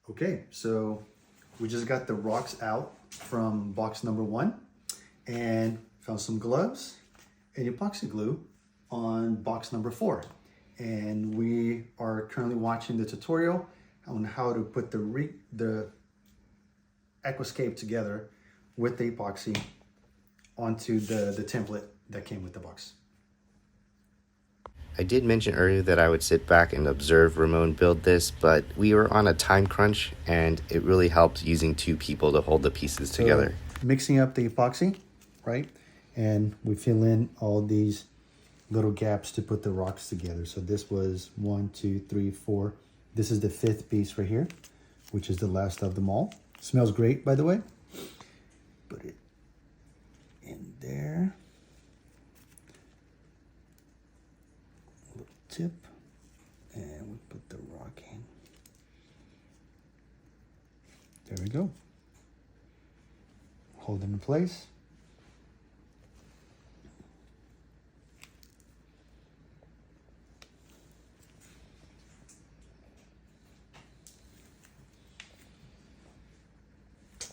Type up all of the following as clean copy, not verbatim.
Okay, so we just got the rocks out from box number 1 and found some gloves and epoxy glue on box number 4. And we are currently watching the tutorial on how to put the Aquascape together with the epoxy onto the template that came with the box. I did mention earlier that I would sit back and observe Ramon build this, but we were on a time crunch and it really helped using 2 people to hold the pieces together. Mixing up the epoxy, right? And we fill in all these little gaps to put the rocks together. So this was 1, 2, 3, 4. This is the 5th piece right here, which is the last of them all. Smells great, by the way. Put it in there. Little tip. And we put the rock in. There we go. Hold it in place.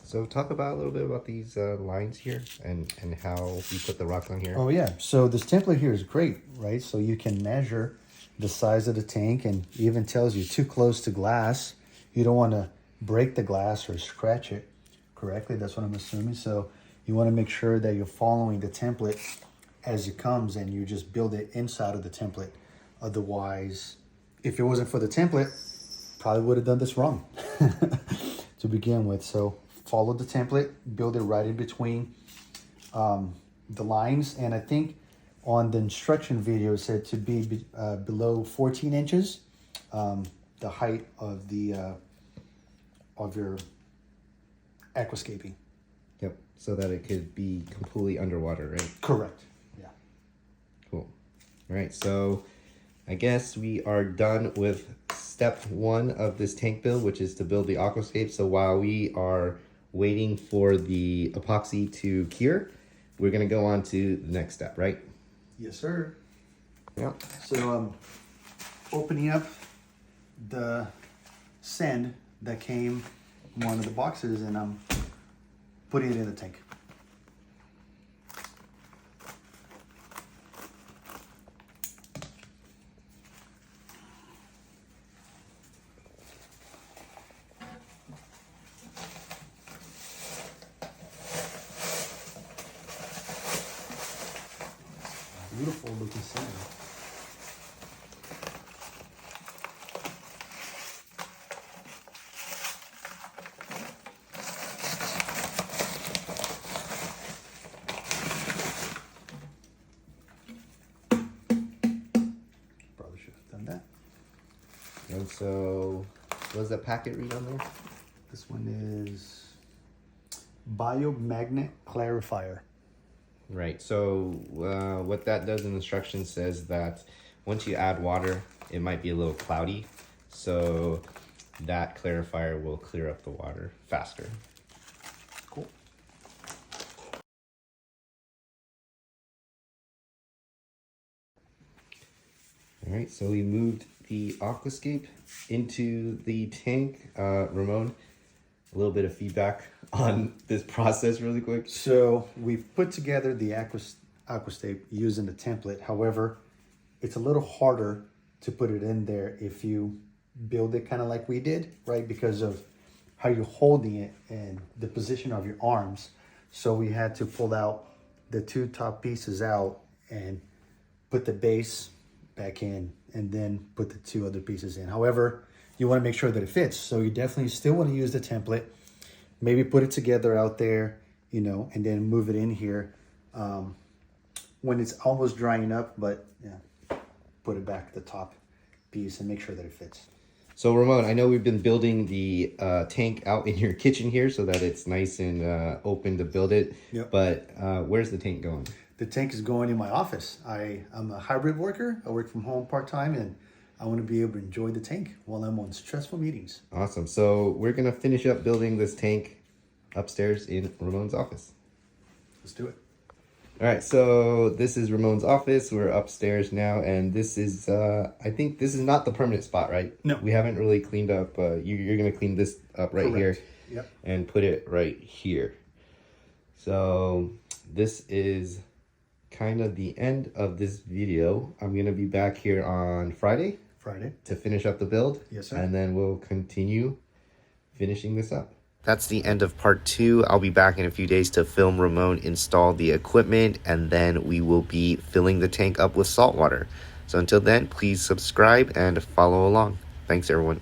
So talk about a little bit about these lines here and how we put the rocks on here. Oh yeah, so this template here is great, right? So you can measure the size of the tank and even tells you too close to glass. You don't want to break the glass or scratch it correctly. That's what I'm assuming. So you want to make sure that you're following the template as it comes and you just build it inside of the template. Otherwise, if it wasn't for the template, probably would have done this wrong to begin with. So follow the template, build it right in between the lines. And I think on the instruction video it said to be below 14 inches, the height of the of your aquascaping. Yep, so that it could be completely underwater, right? Correct, yeah. Cool. All right, so I guess we are done with step 1 of this tank build, which is to build the aquascape. So while we are waiting for the epoxy to cure, we're gonna go on to the next step, right? Yes, sir. Yeah. So opening up the sand that came in one of the boxes and I'm putting it in the tank. Beautiful looking sand. Probably should have done that. And so, what does that packet read on there? This one is Biomagnet Clarifier. Right, so what that does in the instructions says that once you add water, it might be a little cloudy. So that clarifier will clear up the water faster. Cool. All right, so we moved the aquascape into the tank. Ramon, a little bit of feedback on this process really quick. So we've put together the aquascape using the template. However, it's a little harder to put it in there if you build it kind of like we did, right? Because of how you're holding it and the position of your arms. So we had to pull out the 2 top pieces out and put the base back in and then put the 2 other pieces in. However, you want to make sure that it fits. So you definitely still want to use the template. Maybe put it together out there, you know, and then move it in here when it's almost drying up, but yeah, put it back at the top piece and make sure that it fits. So Ramon, I know we've been building the tank out in your kitchen here so that it's nice and open to build it. Yep. But where's the tank going? The tank is going in my office. I'm a hybrid worker. I work from home part-time and I want to be able to enjoy the tank while I'm on stressful meetings. Awesome. So we're going to finish up building this tank upstairs in Ramon's office. Let's do it. All right, so this is Ramon's office. We're upstairs now, and this is, I think this is not the permanent spot, right? No. We haven't really cleaned up. You're going to clean this up right Correct. here. Yep. And put it right here. So this is kind of the end of this video. I'm going to be back here on Friday to finish up the build. Yes, sir. And then we'll continue finishing this up. That's the end of part 2. I'll be back in a few days to film Ramon install the equipment, and then we will be filling the tank up with salt water. So until then, please subscribe and follow along. Thanks, everyone.